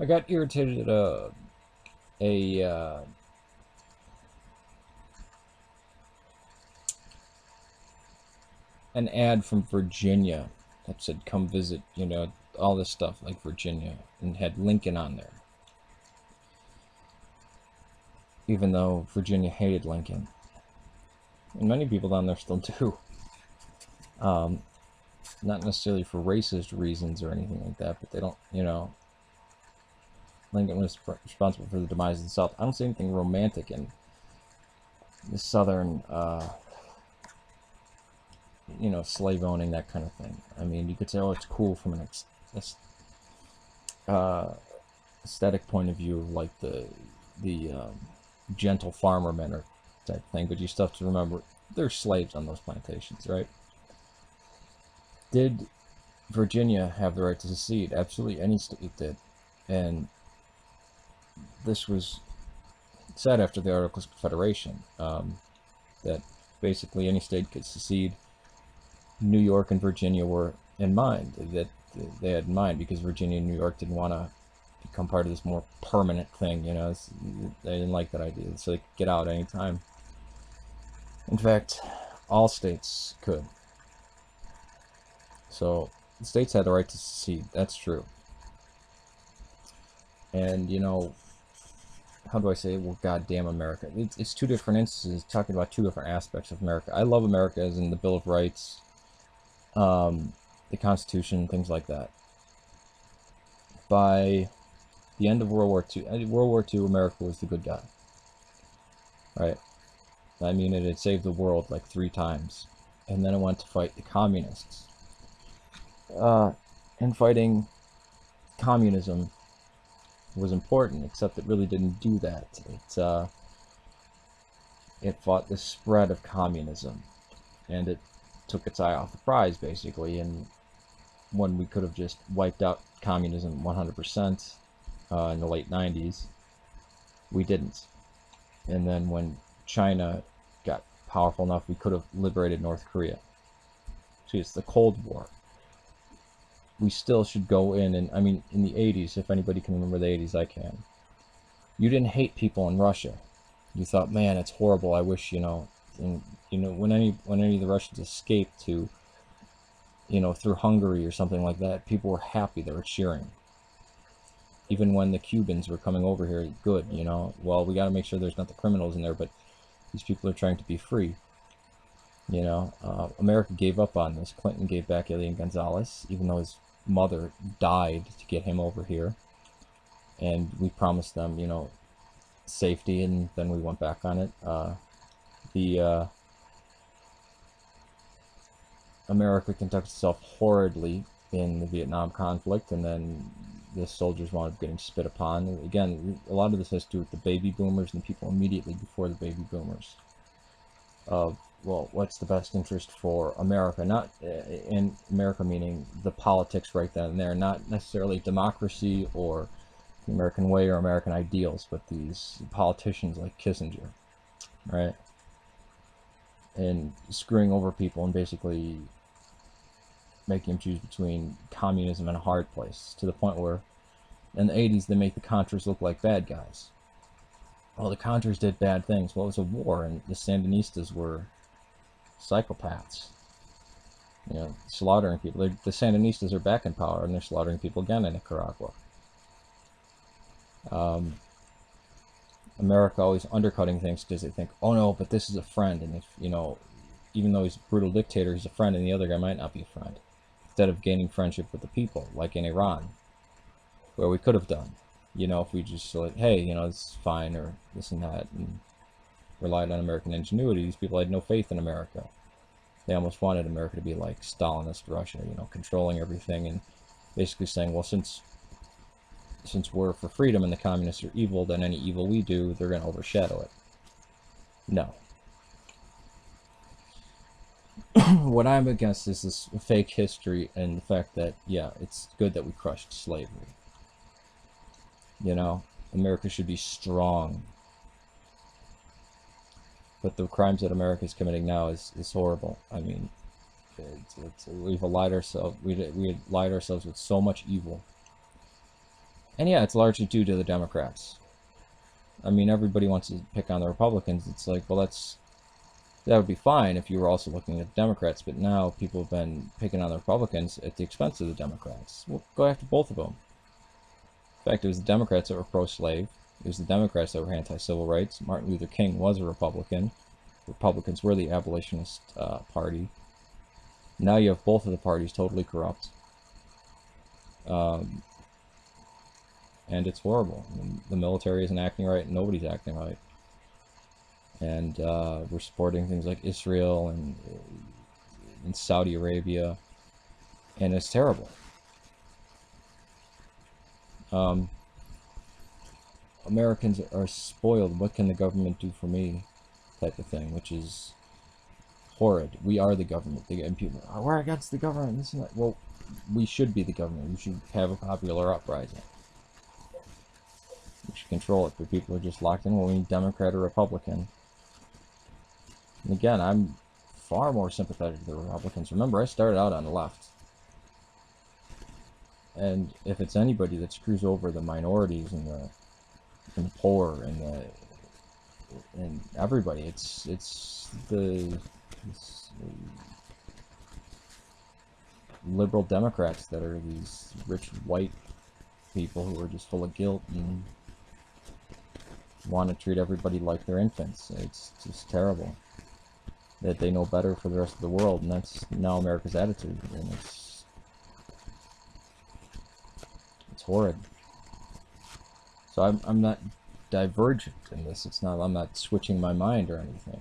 I got irritated at a an ad from Virginia that said come visit, all this stuff like Virginia, and had Lincoln on there, even though Virginia hated Lincoln, and many people down there still do. Um, Not necessarily for racist reasons or anything like that, but they don't, Lincoln was responsible for the demise of the South. I don't see anything romantic in the Southern, slave owning, that kind of thing. I mean, you could say, oh, it's cool from an uh, aesthetic point of view, like the gentle farmer men or type thing, but you still have to remember there's slaves on those plantations, right? Did Virginia have the right to secede? Absolutely, any state did, and this was said after the Articles of Confederation, that basically any state could secede. New York and Virginia were in mind, that they had in mind, because Virginia and New York didn't want to become part of this more permanent thing, they didn't like that idea, so they could get out anytime. In fact, all states could. So the states had the right to secede, that's true. And, how do I say, well, goddamn America. It's two different instances, talking about two different aspects of America. I love America as in the Bill of Rights, the Constitution, things like that. By the end of World War II, America was the good guy. Right? I mean, it had saved the world like 3 times. And then it went to fight the communists. And fighting communism was important, except it really didn't do that. It fought the spread of communism, and it took its eye off the prize, basically. And when we could have just wiped out communism 100% in the late 90s, we didn't. And then when China got powerful enough, we could have liberated North Korea. See, it's the Cold War. We still should go in, and I mean, in the 80s, if anybody can remember the 80s, I can. You didn't hate people in Russia. You thought, man, it's horrible. I wish, and when any of the Russians escaped to, through Hungary or something like that, people were happy. They were cheering. Even when the Cubans were coming over here, good, well, we got to make sure there's not the criminals in there, but these people are trying to be free. America gave up on this. Clinton gave back Elian Gonzalez, even though his mother died to get him over here. And we promised them, safety, and then we went back on it. America conducted itself horridly in the Vietnam conflict, and then the soldiers wound up getting spit upon. And again, a lot of this has to do with the baby boomers and the people immediately before the baby boomers. Well, what's the best interest for America? Not in America meaning the politics right then and there, not necessarily democracy or the American way or American ideals, but these politicians like Kissinger, right? And screwing over people and basically making them choose between communism and a hard place, to the point where in the 80s they make the Contras look like bad guys. Well, the Contras did bad things. Well, it was a war, and the Sandinistas were psychopaths, slaughtering people. The Sandinistas are back in power, and they're slaughtering people again in Nicaragua. America always undercutting things because they think, oh no, but this is a friend, and if, even though he's a brutal dictator, he's a friend, and the other guy might not be a friend. Instead of gaining friendship with the people, like in Iran, where we could have done, if we just said, hey, it's fine, or this and that, and relied on American ingenuity. These people had no faith in America. They almost wanted America to be like Stalinist Russia, controlling everything, and basically saying, well, since we're for freedom and the communists are evil, then any evil we do, they're going to overshadow it. No. What I'm against is this fake history and the fact that, yeah, it's good that we crushed slavery. America should be strong. But the crimes that America is committing now is horrible. I mean, we've lied ourselves. We lied ourselves with so much evil. And yeah, it's largely due to the Democrats. I mean, everybody wants to pick on the Republicans. It's like, well, that would be fine if you were also looking at the Democrats, but now people have been picking on the Republicans at the expense of the Democrats. Well, go after both of them. In fact, it was the Democrats that were pro-slave. It was the Democrats that were anti-civil rights. Martin Luther King was a Republican. Republicans were the abolitionist party. Now you have both of the parties totally corrupt. And it's horrible. I mean, the military isn't acting right, and nobody's acting right. And we're supporting things like Israel and Saudi Arabia, and it's terrible. Americans are spoiled. What can the government do for me? Type of thing, which is horrid. We are the government. And people, oh, we're against the government. This and that. Well, we should be the government. We should have a popular uprising. We should control it. But people are just locked in. Well, we need Democrat or Republican. And again, I'm far more sympathetic to the Republicans. Remember, I started out on the left. And if it's anybody that screws over the minorities and the poor and everybody, it's the liberal Democrats that are these rich white people who are just full of guilt and want to treat everybody like they're infants. It's just terrible that they know better for the rest of the world, and that's now America's attitude, and it's horrid. So I'm not divergent in this. It's not, I'm not switching my mind or anything.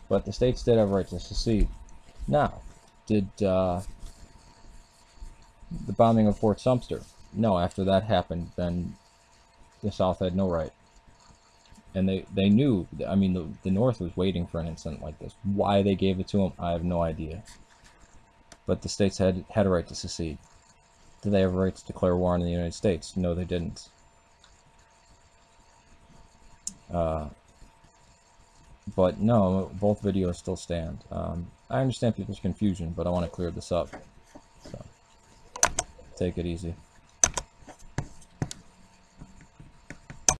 But the states did have a right to secede. Now, did the bombing of Fort Sumter? No, after that happened, then the South had no right. And they knew, I mean, the North was waiting for an incident like this. Why they gave it to them, I have no idea. But the states had a right to secede. Did they have a right to declare war on the United States? No, they didn't. But no, both videos still stand. I understand people's confusion, but I want to clear this up. So, take it easy.